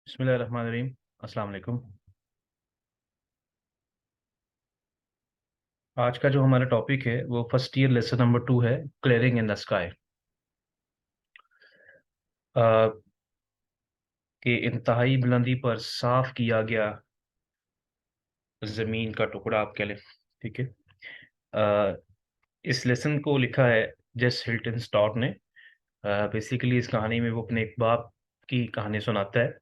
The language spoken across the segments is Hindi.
बिस्मिल्लाहिर्रहमानिर्रहीम। अस्सलाम वालेकुम। आज का जो हमारा टॉपिक है वो फर्स्ट ईयर लेसन नंबर 2 है, क्लियरिंग इन द स्काई। कि इंतहाई बुलंदी पर साफ किया गया जमीन का टुकड़ा आप कह लें। ठीक है। अ, इस लेसन को लिखा है जेस हिल्टन स्टॉर्ट ने। बेसिकली इस कहानी में वो अपने एक बाप की कहानी सुनाता है।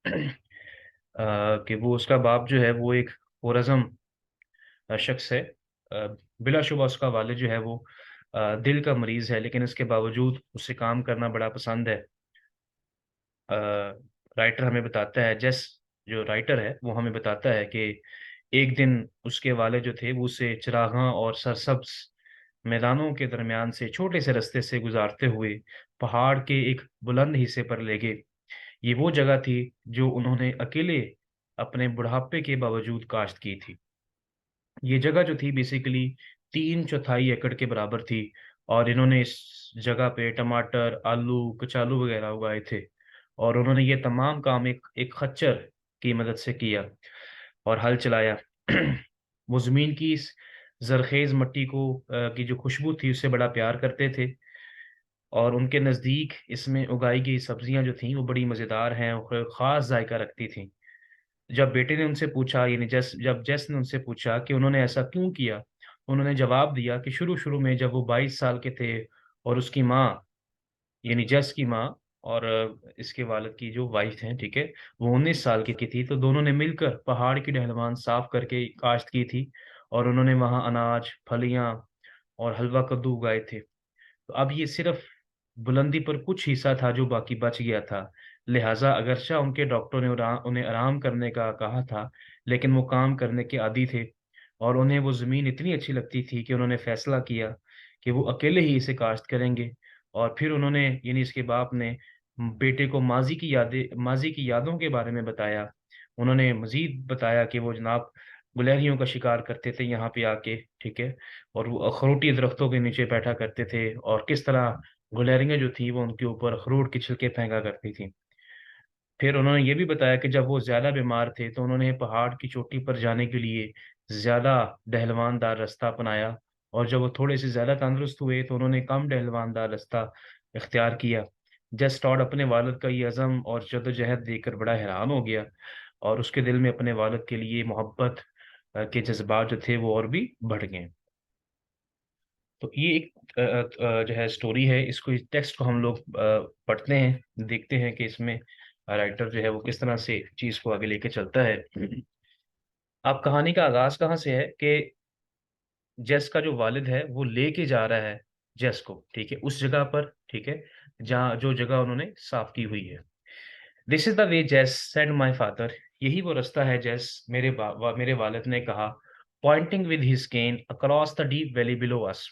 कि वो उसका बाप जो है वो एक ओरज़म शख्स है। बिलाशुबा उसका वालिद जो है वो दिल का मरीज है, लेकिन इसके बावजूद उसे काम करना बड़ा पसंद है। राइटर हमें बताता है, जस जो राइटर है वो हमें बताता है कि एक दिन उसके वालिद जो थे वो उसे चिरागां और सरसब्ज मैदानों के दरमियान से छोटे से रास्ते से गुजारते हुए पहाड़ के एक बुलंद हिस्से पर ले गए। ये वो जगह थी जो उन्होंने अकेले अपने बुढ़ापे के बावजूद काश्त की थी। ये जगह जो थी बेसिकली 3/4 एकड़ के बराबर थी। और इन्होंने इस जगह पे टमाटर, आलू, कचालू वगैरह उगाए थे। और उन्होंने ये तमाम काम एक एक खच्चर की मदद से किया और हल चलाया। वो जमीन की इस जरखेज मिट्टी को की जो खुशबू थी उससे बड़ा प्यार करते थे। और उनके नज़दीक इसमें उगाई गई सब्जियां जो थीं वो बड़ी मज़ेदार हैं और ख़ास जायका रखती थीं। जब बेटे ने उनसे पूछा, यानी जब जेस ने उनसे पूछा कि उन्होंने ऐसा क्यों किया, उन्होंने जवाब दिया कि शुरू शुरू में जब वो 22 साल के थे और उसकी माँ, यानी जेस की माँ और इसके वालिद की जो वाइफ हैं, ठीक है, वो 19 साल की थी, तो दोनों ने मिलकर पहाड़ की ढलवान साफ करके काश्त की थी। और उन्होंने वहाँ अनाज, फलियां और हलवा कद्दू उगाए थे। तो अब ये सिर्फ बुलंदी पर कुछ हिस्सा था जो बाकी बच गया था। लिहाजा अगरचा उनके डॉक्टर ने उन्हें आराम करने का कहा था, लेकिन वो काम करने के आदी थे। और उन्हें वो ज़मीन इतनी अच्छी लगती थी कि उन्होंने फैसला किया कि वो अकेले ही इसे काश्त करेंगे। और फिर उन्होंने, यानी इसके बाप ने, बेटे को माजी की यादों के बारे में बताया। उन्होंने मजीद बताया कि वो जनाब गुलहरियों का शिकार करते थे यहाँ पे आके, ठीक है, और वो अखरोटी दरख्तों के नीचे बैठा करते थे और किस तरह गुलहरियाँ जो थी वो उनके ऊपर अखरोट के छिलके फेंका करती थी। फिर उन्होंने ये भी बताया कि जब वो ज़्यादा बीमार थे तो उन्होंने पहाड़ की चोटी पर जाने के लिए ज़्यादा डहलवानदार रास्ता अपनाया। और जब वो थोड़े से ज़्यादा तंदुरुस्त हुए तो उन्होंने कम डहलवानदार रास्ता इख्तियार किया। जस टॉड अपने वालिद का ये अज़म और जद्दोजहद देखकर बड़ा हैरान हो गया और उसके दिल में अपने वालिद के लिए मोहब्बत के जज्बात जो थे वो और भी बढ़ गए। तो ये एक जो है स्टोरी है, इसको, इस टेक्स्ट को हम लोग पढ़ते हैं, देखते हैं कि इसमें राइटर जो है वो किस तरह से चीज को आगे लेके चलता है। अब कहानी का आगाज कहाँ से है कि जेस का जो वालिद है वो लेके जा रहा है जेस को, ठीक है, उस जगह पर, ठीक है, जहाँ जो जगह उन्होंने साफ की हुई है। दिस इज द वे जेस सेड माई फादर। यही वो रास्ता है जेस, मेरे वालिद ने कहा, pointing with his cane across the deep valley below us.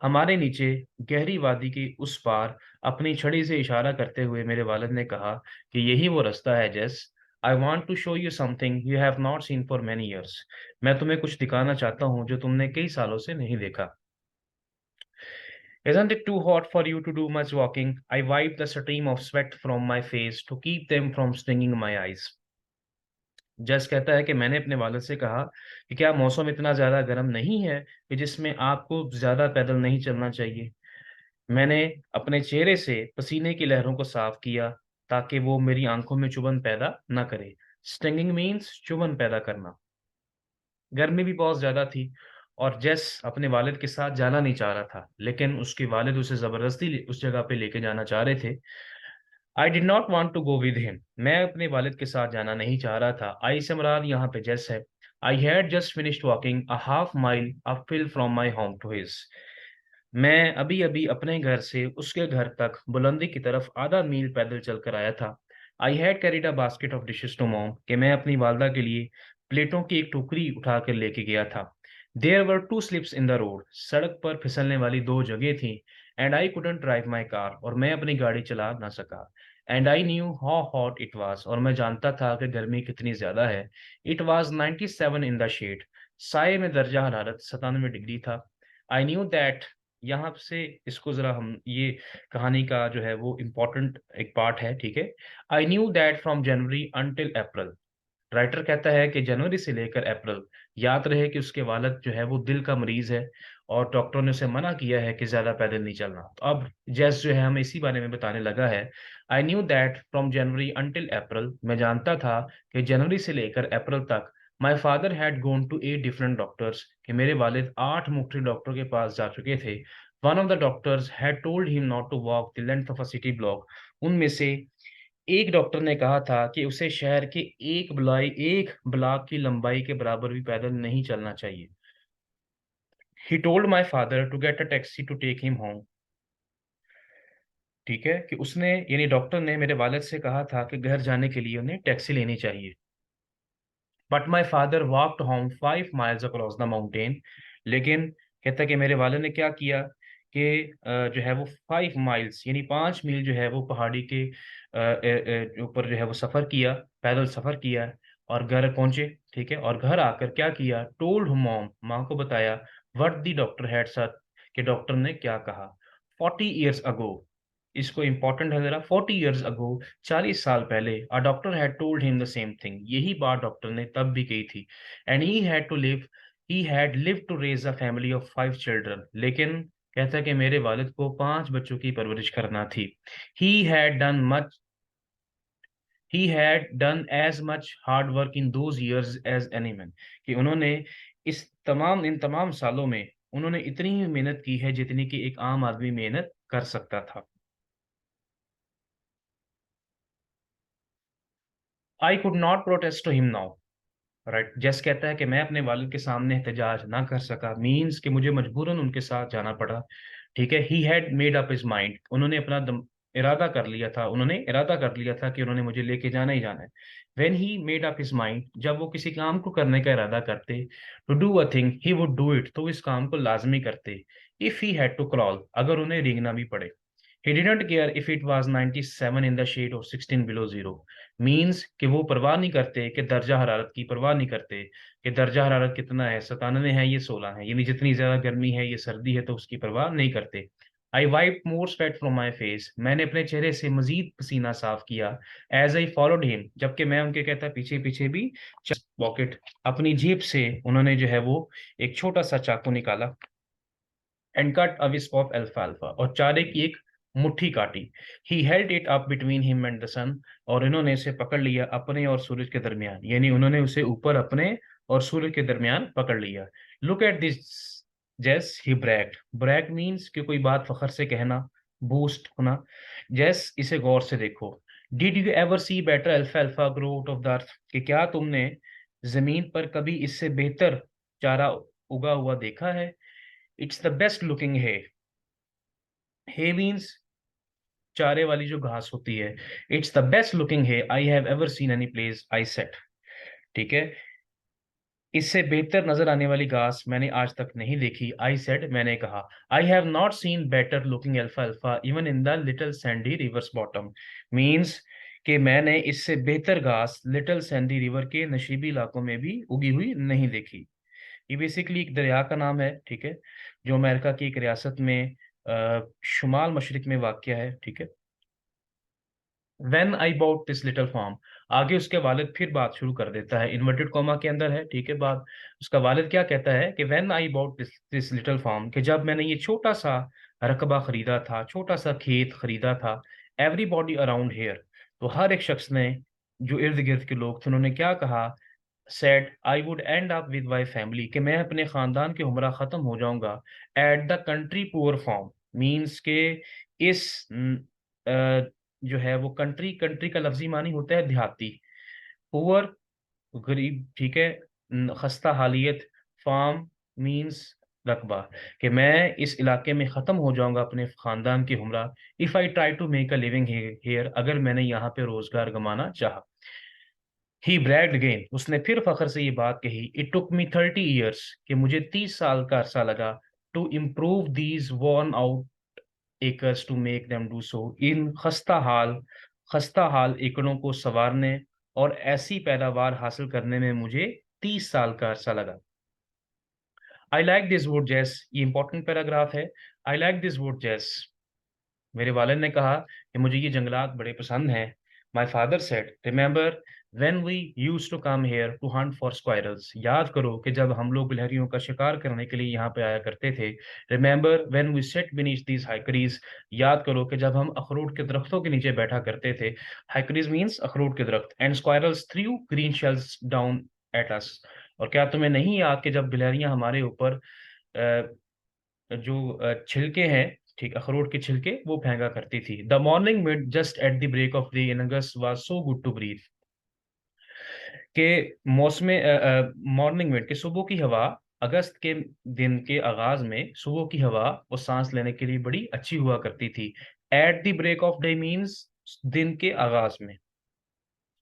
हमारे नीचे गहरी वादी के उस पार अपनी छड़ी से इशारा करते हुए मेरे वालिद ने कहा कि यही वो रास्ता है Jess. I want to show you something you have not seen for many years. मैं तुम्हें कुछ दिखाना चाहता हूँ जो तुमने कई सालों से नहीं देखा। Isn't it too hot for you to do much walking? I wiped the stream of sweat from my face to keep them from stinging my eyes. जस कहता है कि मैंने अपने वालिद से कहा कि क्या मौसम इतना ज्यादा गर्म नहीं है कि जिसमें आपको ज्यादा पैदल नहीं चलना चाहिए। मैंने अपने चेहरे से पसीने की लहरों को साफ किया ताकि वो मेरी आंखों में चुभन पैदा ना करे। स्टिंगिंग मीन्स चुभन पैदा करना। गर्मी भी बहुत ज्यादा थी और जेस अपने वालिद के साथ जाना नहीं चाह रहा था, लेकिन उसके वालिद उसे जबरदस्ती उस जगह पे लेके जाना चाह रहे थे। I did not want to go with him. मैं अपने वालिद के साथ जाना नहीं चाह रहा था। आई से मुराद यहाँ पे जेस है। I had just finished walking a half mile uphill from my home to his. मैं अभी अभी अपने घर से उसके घर तक बुलंदी की तरफ आधा मील पैदल चलकर आया था। I had carried a basket of dishes to mom, कि मैं अपनी वालदा के लिए प्लेटों की एक टोकरी उठा कर लेके गया था। There were two slips in the road. सड़क पर फिसलने वाली दो जगह थी। And I couldn't drive my car, और मैं अपनी गाड़ी चला ना सका। And I knew how hot it was, और मैं जानता था कि गर्मी कितनी ज्यादा है। It was 97 in the shade. साये में दर्जा हरारत 97 डिग्री था। आई न्यू दैट यहाँ से इसको ज़रा हम ये कहानी का जो है वो इम्पोर्टेंट एक पार्ट है, ठीक है? I knew that from January until April. Writer कहता है कि जनवरी से लेकर अप्रैल, याद रहे कि उसके वालिद जो है वो दिल का मरीज़ है और डॉक्टरों ने उसे मना किया है कि ज़्यादा पैदल नहीं चलना। तो अब जैस जो है हमें इसी बारे में बताने लगा है। I knew that from January until April, मैं जानता था कि जनवरी से लेकर अप्रैल तक my father had gone to 8 different doctors, कि मेरे वालिद 8 मुख्तलिफ डॉक्टरों के पास जा चुके थे। One of the doctors had told him not to walk the length of a city block. उनमें से एक डॉक्टर ने कहा था कि उसे शहर के एक ब्लॉक की लंबाई के बराबर भी पैदल नहीं चलना चाहिए। He told my father to get a taxi to take him home. ठीक है, कि उसने यानी डॉक्टर ने मेरे वालिद से कहा था कि घर जाने के लिए उन्हें टैक्सी लेनी चाहिए। But my father walked home 5 miles across the mountain. लेकिन कहता है कि मेरे वाले ने क्या किया कि जो है वो 5 माइल्स यानी 5 मील जो है वो पहाड़ी के ऊपर जो है वो सफ़र किया, पैदल सफ़र किया और घर पहुंचे। ठीक है, और घर आकर क्या किया, टोल्ड मॉम, माँ को बताया what the doctor had sir, कि डॉक्टर ने क्या कहा। 40 ईयर्स अगो, इसको इंपॉर्टेंट है जरा, 40 ईयर्स अगो, 40 साल पहले, a doctor had told him the same thing, यही बात डॉक्टर ने तब भी कही थी। And he had live to raise a family of 5 children. लेकिन कहता है कि मेरे वालिद को 5 बच्चों की परवरिश करना थी। He had done much he had done as much hard work in those years as any man, कि उन्होंने इन तमाम सालों में उन्होंने इतनी ही मेहनत की है जितनी कि एक आम आदमी मेहनत कर सकता था। I could not protest to him now. Right, Jess कहता है कि मैं अपने वालिद के सामने एहतजाज ना कर सका, मीन्स कि मुझे मजबूरन उनके साथ जाना पड़ा। ठीक है, he had made up his mind, उन्होंने इरादा कर लिया था कि उन्होंने मुझे लेके जाना ही जाना है। When he made up his mind, जब वो किसी काम को करने का इरादा करते, to do a thing he would do it, तो इस काम को लाजमी करते। If he had to crawl, अगर उन्हें रेंगना भी पड़े। He didn't care if it was 97 in the shade or 16 below zero. Means कि वो परवाह नहीं करते, कि दर्जा हरारत की परवाह नहीं करते कि दर्जा हरारत कितना है, 97 है, ये 16 है, यानी जितनी ज्यादा गर्मी है, ये सर्दी है, तो उसकी परवाह नहीं करते। I wipe more sweat from my face, मैंने अपने चेहरे से मजीद पसीना साफ किया। एज आई फॉलोड हिम, जबकि मैं उनके कहता पीछे पीछे भी। पॉकेट, अपनी जेब से उन्होंने जो है वो एक छोटा सा चाकू निकाला। And cut a wisp of अल्फाल्फा, और चारे की एक मुट्ठी काटी। He held it up between him and the sun, और इन्होंने इसे पकड़ लिया अपने और सूरज के दरमियान, यानी उन्होंने उसे ऊपर अपने और सूरज के दरमियान पकड़ लिया। लुक एट दिस, जैस ही ब्रैक्ड, ब्रैक मीन्स कि कोई बात फखर से कहना, बूस्ट होना। जैस, इसे गौर से देखो। Did you ever see better अल्फाल्फा grow out of the earth, कि क्या तुमने जमीन पर कभी इससे बेहतर चारा उगा हुआ देखा है। इट्स द बेस्ट लुकिंग है मीन्स चारे वाली जो घास होती है। इट्स द बेस्ट लुकिंग है I have ever seen any place, I set. ठीक है, इससे बेहतर नजर आने वाली घास मैंने आज तक नहीं देखी, आई सेड, मैंने कहा। I have not scene better looking alpha alpha even in the little Sandy reverse bottom. Means कि मैंने इससे बेहतर घास लिटिल सैंडी रिवर के नशीबी इलाकों में भी उगी हुई नहीं देखी। ये बेसिकली एक दरिया का नाम है, ठीक है, जो अमेरिका की एक रियासत में शुमाल मशरिक में वाक़या है। ठीक है, when I bought this little farm, आगे उसके वालिद फिर बात शुरू कर देता है, इन्वर्टेड कॉमा के अंदर है। ठीक है, बात, उसका वालिद क्या कहता है कि when I bought this little farm, कि जब मैंने ये छोटा सा रकबा खरीदा था, छोटा सा खेत खरीदा था। एवरीबॉडी अराउंड हेयर, तो हर एक शख्स ने, जो इर्द गिर्द के लोग थे, उन्होंने क्या कहा, said I would and up with my family, कि मैं अपने खानदान के हमरा खत्म हो जाऊंगा। At the country poor form, means के इस जो है वो कंट्री, कंट्री का लफ्जी मानी होता है देहाती, पुअर गरीब, ठीक है, खस्ता हालियत, फार्म मीन्स रकबा, कि मैं इस इलाके में ख़त्म हो जाऊंगा अपने ख़ानदान की हमरा। If I try to make a living here, अगर मैंने यहाँ पे रोज़गार कमाना चाहा। ही ब्रैग्ड अगेन, उसने फिर फखर से ये बात कही। इट टुक मी 30 ईयर्स, कि मुझे 30 साल का अरसा लगा, to improve these worn out acres to make them do so, इन खस्ता हाल एकड़ों को संवारने और ऐसी पैदावार हासिल करने में मुझे 30 साल का अरसा लगा। आई लाइक दिस वुड जैस, ये इंपॉर्टेंट पैराग्राफ है। आई लाइक दिस वुड जेस। मेरे वालिद ने कहा कि मुझे ये जंगलात बड़े पसंद हैं। My father said, remember when we used to come here to hunt for squirrels. याद करो कि जब हम लोग गिलहरियों का शिकार करने के लिए यहाँ पे आया करते थे। Remember when we sat beneath these hickories. याद करो कि जब हम अखरोट के दरख्तों के नीचे बैठा करते थे। हाइकरीज मीन्स अखरोट के दरख्त। And squirrels through green shells down at us. और क्या तुम्हें नहीं याद कि जब गिलहरियां हमारे ऊपर जो छिलके हैं, ठीक, अखरोट के छिलके वो फेंका करती थी। The morning mid just at the break of the in August was so good to breathe. के मौसम मॉर्निंग मिड के सुबह की हवा, अगस्त के दिन के आगाज में सुबह की हवा वो सांस लेने के लिए बड़ी अच्छी हुआ करती थी। At the break of day means दिन के आगाज में।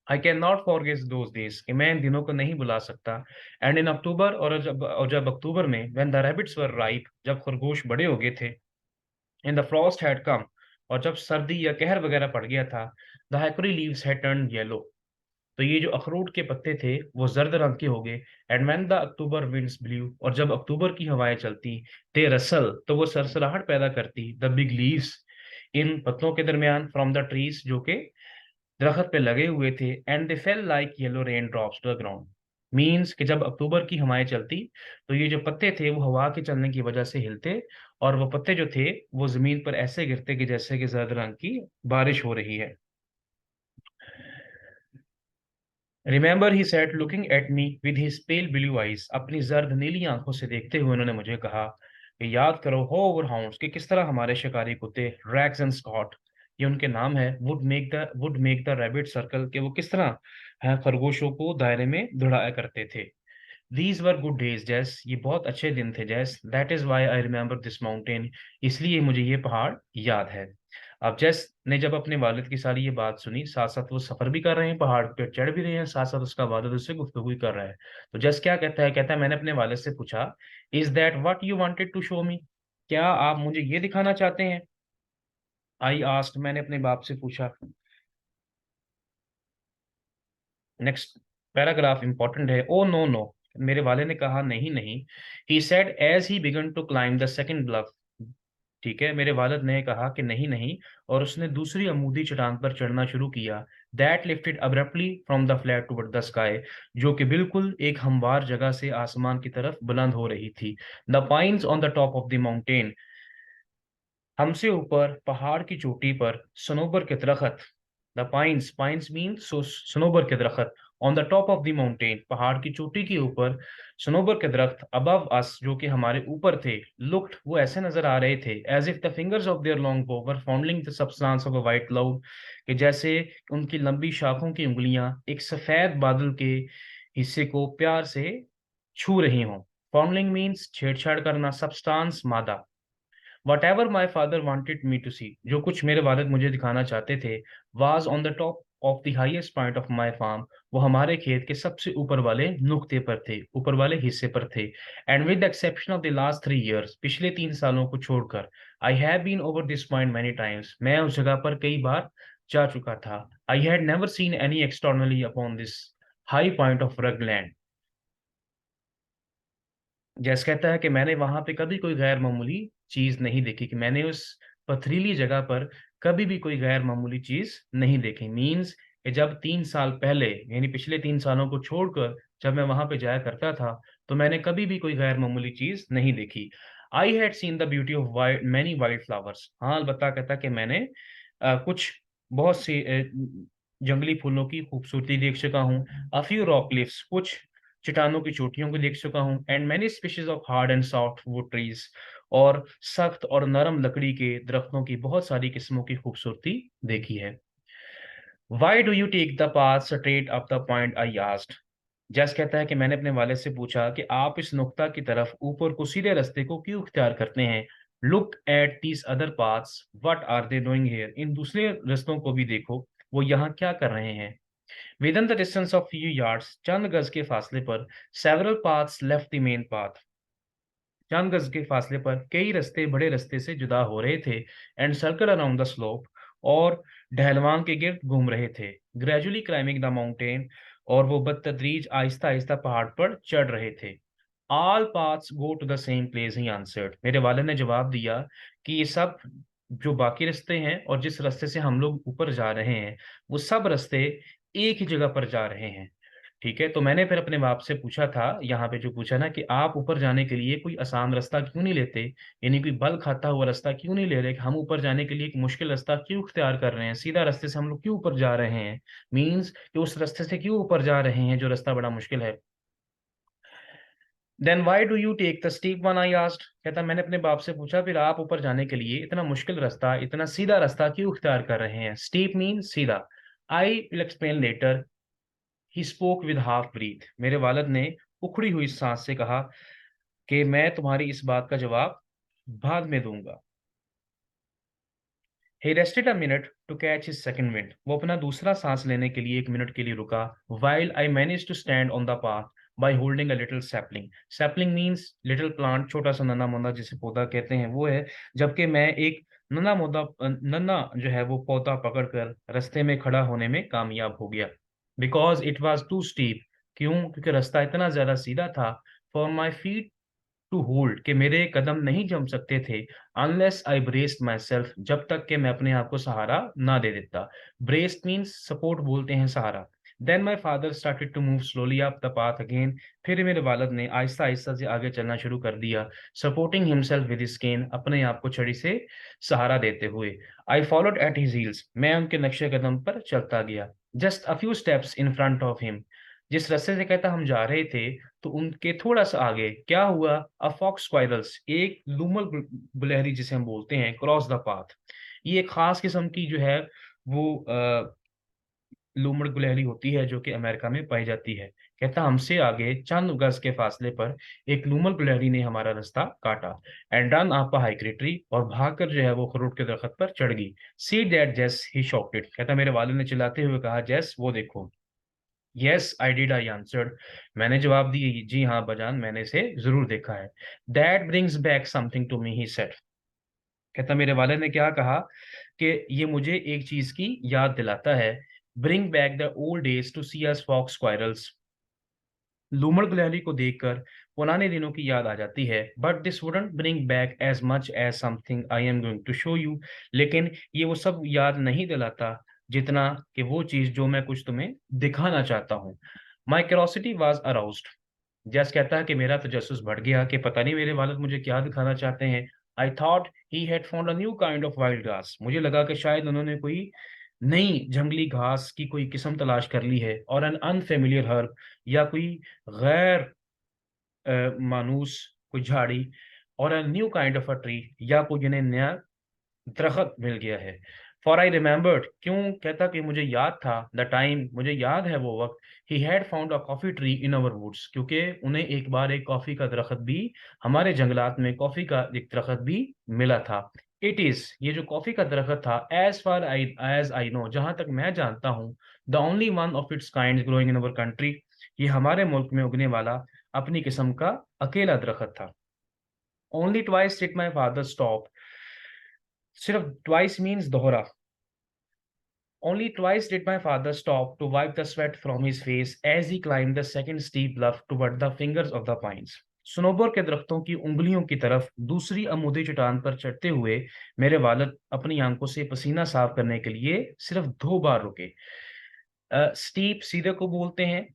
I can not forget those days, कि मैं इन दिनों को नहीं बुला सकता। एंड इन अक्टूबर, और जब अक्टूबर में, when the rabbits were ripe, जब खरगोश बड़े हो गए थे। In the frost had come, और जब सर्दी या कहर वगैरह पड़ गया था। The hickory leaves had turn yellow, तो ये जो अखरोट के पत्ते थे वो जर्द रंग के हो गए। And when the October winds blue, और जब अक्टूबर की हवाएं चलती, दे रसल, तो वो सरसराहट पैदा करती, द बिग लीव्स, इन पत्तों के दरमियान, फ्रॉम द ट्रीज, जो के दरख्त पे लगे हुए थे। And they fell like yellow rain drops to the ground. Means कि जब अक्टूबर की हवाएं चलती, तो ये जो पत्ते थे वो हवा के चलने की वजह से हिलते, और वो पत्ते जो थे वो जमीन पर ऐसे गिरते कि जैसे कि जर्द रंग की बारिश हो रही है। Remember he said, looking at me with his pale blue eyes. अपनी जर्द नीली आंखों से देखते हुए उन्होंने मुझे कहा कि याद करो हो ओवर हाउंड्स, कि किस तरह हमारे शिकारी कुत्ते, रैग्स एंड स्कॉट, ये उनके नाम है, would make the rabbit circle, के वो किस तरह खरगोशों को दायरे में दौड़ाया करते थे। दीज वर गुड डेज जैस, ये बहुत अच्छे दिन थे Jess. That is why I remember this mountain, इसलिए मुझे ये पहाड़ याद है। अब जैस ने जब अपने वालिद की सारी ये बात सुनी, साथ साथ वो सफर भी कर रहे हैं, पहाड़ पे चढ़ भी रहे हैं, साथ साथ उसका वालिद उससे गुफ्तगू भी कर रहा है। तो जस क्या कहता है, कहता है मैंने अपने वालिद से पूछा, is that what you wanted to show me, क्या आप मुझे ये दिखाना चाहते हैं। आई आस्क्ड, मैंने अपने बाप से पूछा। नेक्स्ट पैराग्राफ इंपॉर्टेंट है। ओ नो नो, मेरे वाले ने कहा नहीं नहीं। He said as he began to climb the second bluff. ठीक है, मेरे वालिद ने कहा कि नहीं नहीं, और उसने दूसरी अमूदी चट्टान पर चढ़ना शुरू किया। That lifted abruptly from the flat toward the sky, जो कि बिल्कुल एक हमवार जगह से आसमान की तरफ बुलंद हो रही थी। The pines on the top of the mountain, हमसे ऊपर पहाड़ की चोटी पर सनोबर के दरख्त। The pines, pines mean Sanobar के दरख्त। On the top of the mountain, पहाड़ की चोटी के ऊपर सनोबर के दरख्त। अबव अस, जो कि हमारे ऊपर थे। लुक्ड, वो ऐसे नजर आ रहे थे, as if the fingers of their long bough were fondling the substance of a white cloud, कि जैसे उनकी लंबी शाखों की उंगलियां एक सफेद बादल के हिस्से को प्यार से छू रही हों। फॉन्डलिंग मीन्स छेड़छाड़ करना, सबस्टांस मादा। Whatever my father wanted me to see, जो कुछ मेरे वालिद मुझे दिखाना चाहते थे, was on the top of the highest point of my farm, वो हमारे खेत के सबसे ऊपर वाले नुक्ते पर थे, ऊपर वाले हिस्से पर थे। And with the exception of the last 3 years, पिछले 3 सालों को छोड़कर, I have been over this point many times, मैं उस जगह पर कई बार जा चुका था। I had never seen any externally upon this high point of Ragland. जैस कहता है कि मैंने वहां पे कभी कोई गैर मामूली चीज नहीं देखी, कि मैंने उस पथरीली जगह पर कभी भी कोई गैर मामूली चीज नहीं देखी। मीन्स कि जब 3 साल पहले, यानी पिछले 3 सालों को छोड़कर, जब मैं वहां पे जाया करता था, तो मैंने कभी भी कोई गैर मामूली चीज नहीं देखी। I had seen the beauty of white many wild flowers. हाँ, अलबत्ता कहता कि मैंने कुछ बहुत सी जंगली फूलों की खूबसूरती देख चुका हूँ। अ फ्यू रॉक क्लिफ्स, कुछ चट्टानों की चोटियों को देख चुका हूँ। And many species of hard and soft wood trees, और सख्त और नरम लकड़ी के दरख्तों की बहुत सारी किस्मों की खूबसूरती देखी है। Why do you take the path straight up the point, I asked. जैस कहता है कि मैंने अपने वाले से पूछा कि आप इस नुक्ता की तरफ ऊपर को सीधे रास्ते को क्यों इख्तियार करते हैं। Look at these other paths, what are they doing here, इन दूसरे रास्तों को भी देखो, वो यहाँ क्या कर रहे हैं। Within the distance of few yards, चंद गज के फासले पर, several paths left the main path, चंद गज के फासले पर कई रास्ते बड़े रास्ते से जुदा हो रहे थे। And circle around the slope, और ढलवान के गिर्द घूम रहे थे। ग्रेजुअली क्लाइंबिंग द माउंटेन, और वो बदतदरीज आहिस्ता आहिस्ता पहाड़ पर चढ़ रहे थे। All paths go to the same place, he answered. मेरे वालिद ने जवाब दिया कि ये सब जो बाकी रास्ते हैं और जिस रास्ते से हम लोग ऊपर जा रहे हैं, वो सब रास्ते एक ही जगह पर जा रहे हैं। ठीक है, तो मैंने फिर अपने बाप से पूछा था, यहाँ पे जो पूछा ना, कि आप ऊपर जाने के लिए कोई आसान रास्ता क्यों नहीं लेते, यानी कोई बल खाता हुआ रास्ता क्यों नहीं ले रहे, कि हम ऊपर जाने के लिए एक मुश्किल रास्ता क्यों इख्तियार कर रहे हैं, सीधा रास्ते से हम लोग क्यों ऊपर जा रहे हैं, मीन्स कि उस रास्ते से क्यों ऊपर जा रहे हैं जो रास्ता बड़ा मुश्किल है। Then why do you take the steep one, I asked. कहता मैंने अपने बाप से पूछा, फिर आप ऊपर जाने के लिए इतना मुश्किल रास्ता, इतना सीधा रास्ता क्यों इख्तियार कर रहे हैं। स्टीप मीन सीधा। I will explain later, he spoke with half breath. मेरे वालिद ने उखड़ी हुई सांस से कहा कि मैं तुम्हारी इस बात का जवाब बाद में दूंगा। He rested a minute to catch his second wind. वो अपना दूसरा सांस लेने के लिए 1 मिनट के लिए रुका। While I managed to stand on the path by holding a little sapling. Sapling means little plant, छोटा सा नन्हा मुन्ना जिसे पौधा कहते हैं वो है। जबकि मैं एक नन्हा जो है वो पौधा पकड़कर रास्ते में खड़ा होने में कामयाब हो गया। Because it was too steep. क्यों? क्योंकि रास्ता इतना ज्यादा सीधा था। For my feet टू होल्ड, कि मेरे कदम नहीं जम सकते थे। Unless I braced myself, जब तक कि मैं अपने आप को सहारा ना दे देता। ब्रेस्ड मीन्स सपोर्ट बोलते हैं सहारा। Then my father started to move slowly up the path again. फिर मेरे वालिद ने आहिस्ता आहिस्ता से आगे चलना शुरू कर दिया। सपोर्टिंग हिमसेल्फ विद हिज केन, अपने आप को छड़ी से सहारा देते हुए। I followed at his heels, मैं उनके नक्शे कदम पर चलता गया। Just a few steps in front of him, जिस रास्ते से कहता हम जा रहे थे, तो उनके थोड़ा सा आगे क्या हुआ, अ फॉक्स स्क्वायरल्स, एक लूमल गुलहरी जिसे हम बोलते हैं, क्रॉस द पाथ। ये एक खास किस्म की जो है वो लूमड़ गुलहरी होती है जो कि अमेरिका में पाई जाती है। कहता हमसे आगे चंद गज के फासले पर एक लूमड़ गुलहरी ने हमारा रास्ता काटा। And run up a high tree, और भागकर जो है वो खरोट के दरख्त पर चढ़ गई। सी दैट जेस, ही शॉक्टेड। कहता मेरे वालिद ने चिल्लाते हुए कहा, जेस वो देखो। Yes I did, I answered. मैंने जवाब दिया, जी हाँ बजान, मैंने इसे जरूर देखा है। That brings back something to me, he said. कहता मेरे वालिद ने क्या कहा कि ये मुझे एक चीज की याद दिलाता है। Bring back the old days to see us fox squirrels, लूमड़ गुलहरी को देखकर पुराने दिनों की याद आ जाती है। But this wouldn't bring back as much as something I am going to show you, लेकिन ये वो सब याद नहीं दिलाता जितना कि वो चीज जो मैं कुछ तुम्हें दिखाना चाहता हूँ। My curiosity was aroused. जस कहता है कि मेरा तजस्सुस बढ़ गया कि पता नहीं मेरे वालिद मुझे क्या दिखाना चाहते हैं। I thought he had found a new kind of wild घास, मुझे लगा कि शायद उन्होंने कोई नई जंगली घास की कोई किस्म तलाश कर ली है, और एन अनफेमिलियर हर्ब, या कोई गैर मानूस कोई झाड़ी, और a new kind of a tree, या कोई जिन्हें नया दरख्त मिल गया है। फॉर आई रिमेम्बर्ड, क्यों? कहता कि मुझे याद था, द टाइम, मुझे याद है वो वक्त, he had found a coffee tree in our woods, क्योंकि उन्हें एक बार एक कॉफी का दरख्त भी, हमारे जंगलात में कॉफी का एक दरख्त भी मिला था। इट इज, ये जो कॉफी का दरख्त था, एज आई नो, जहां तक मैं जानता हूँ, the only one of its kind growing in our country, ये हमारे मुल्क में उगने वाला अपनी किस्म का अकेला दरख्त था। Only twice did my father stop, सिर्फ ट्वाइस मीन्स दोहरा। Only twice did my father stop to wipe the sweat from his face as he climbed the second steep bluff toward the fingers of the pines. Sanobar के दरख्तों की उंगलियों की तरफ दूसरी अमूदी चट्टान पर चढ़ते हुए मेरे वालिद अपनी आंखों से पसीना साफ करने के लिए सिर्फ 2 बार रुके। स्टीप सीधे को बोलते हैं,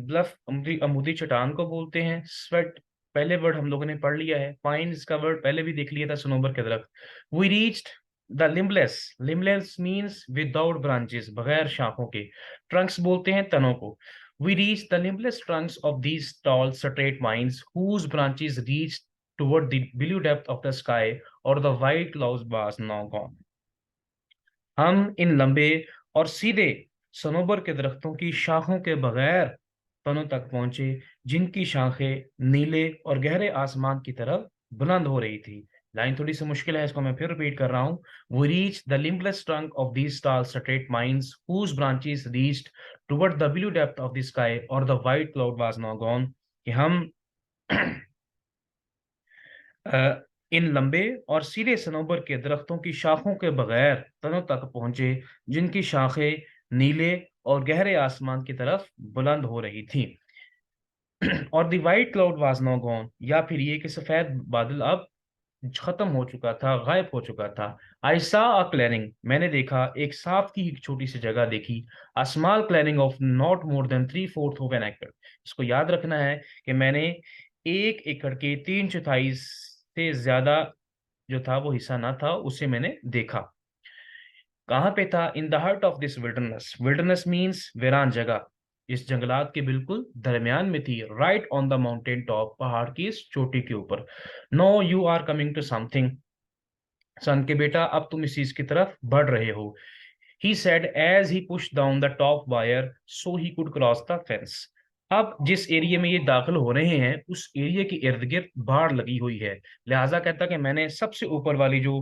ब्लफ अमूदी चट्टान को बोलते हैं, स्वेट पहले वर्ड हम लोगों ने पढ़ लिया है, पाइन्स का वर्ड पहले भी देख लिया था, सनोबर के दरख्त। We reached the limbless, limbless means without branches, बगैर शाखों के। ट्रंक्स बोलते हैं तनों को। We reach the limbless trunks of these tall straight vines whose branches reach toward the blue depth of the sky और the white clouds was now gone. हम इन लंबे और सीधे सनोबर के दरख्तों की शाखों के बगैर तनों तक पहुंचे, जिनकी शाखें नीले और गहरे आसमान की तरफ बुलंद हो रही थी। लाइन थोड़ी सी मुश्किल है, इसको मैं फिर रिपीट कर रहा हूँ। We reached the limbless trunk of these tall straight pines whose branches reached toward the blue depth of the sky or the white cloud was now gone। कि हम इन लंबे और सीधे सनोबर के दरख्तों की शाखों के बगैर तनों तक पहुंचे, जिनकी शाखें नीले और गहरे आसमान की तरफ बुलंद हो रही थी। और the white cloud was now gone, या फिर ये कि सफेद बादल अब खत्म हो चुका था, गायब हो चुका था। आई सा अ क्लैरिंग, मैंने देखा एक सांप की एक छोटी सी जगह देखी। A small clearing of not more than 3/4 of an acre. इसको याद रखना है कि मैंने 1 एकड़ के 3/4 से ज्यादा जो था वो हिस्सा ना था, उसे मैंने देखा। कहाँ पे था? In the heart of this wilderness. Wilderness means वीरान जगह। इस जंगलात के बिल्कुल दरमियान में थी, right on the mountain top, पहाड़ की इस चोटी के ऊपर। Now you are coming to something, son के बेटा अब तुम इस चीज की तरफ बढ़ रहे हो। He said as he pushed down the top wire so he could cross the fence। अब जिस एरिया में ये दाखिल हो रहे हैं उस एरिया के इर्द गिर्द बाड़ लगी हुई है, लिहाजा कहता कि मैंने सबसे ऊपर वाली जो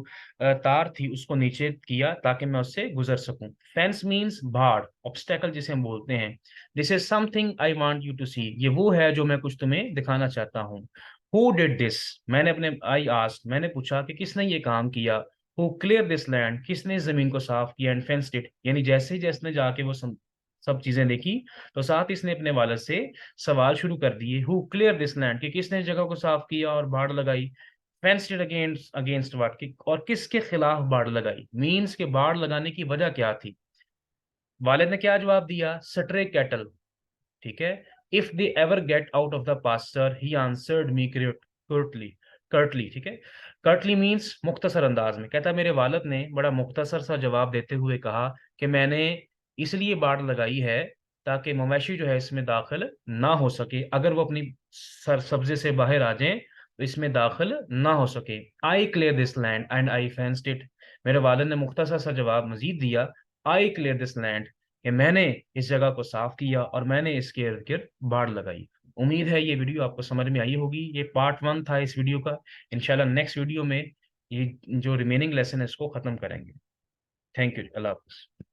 तार थी उसको नीचे किया ताकि मैं उससे गुजर सकूं। फेंस मींस बाड़, ऑब्स्टेकल जिसे हम बोलते हैं। This is something I want you to see, ये वो है जो मैं कुछ तुम्हें दिखाना चाहता हूँ। हु डिड दिस, मैंने अपने आई आस्क्ड, मैंने पूछा कि किसने ये काम किया। हु क्लियर दिस लैंड, किसने इस जमीन को साफ किया। एंड फेंस्ड इट, यानी जैसे ही जैसने जाके वो सब चीजें देखी तो साथ ही इसने अपने वालिद से सवाल शुरू कर दिए। हु क्लियर दिस लैंड, कि किसने इस जगह को साफ किया और बाड़ लगाई। Fenced it against against what, की और किसके खिलाफ बाड़ लगाई, मींस के बाड़ लगाने की वजह क्या थी। वालिद ने क्या जवाब दिया? स्ट्रे कैटल, ठीक है। If they ever get out of the pasture, he answered me curtly. Curtly, ठीक है। कर्टली मींस मुख्तसर अंदाज में। कहता मेरे वालिद ने बड़ा मुख्तसर सा जवाब देते हुए कहा कि मैंने इसलिए बाड़ लगाई है ताकि मवेशी जो है इसमें दाखिल ना हो सके, अगर वो अपनी सर सब्जे से बाहर आ जाएं तो इसमें दाखिल ना हो सके। I clear this land and I fenced it, मेरे वालिद ने मुख्तसर सा जवाब मजीद दिया। आई क्लियर दिस लैंड, कि मैंने इस जगह को साफ किया और मैंने इसके इर्द गिर्द बाड़ लगाई। उम्मीद है ये वीडियो आपको समझ में आई होगी। ये पार्ट 1 था इस वीडियो का। इंशाल्लाह नेक्स्ट वीडियो में ये जो रिमेनिंग लेसन है इसको खत्म करेंगे। थैंक यू, अल्लाह हाफ़िज़।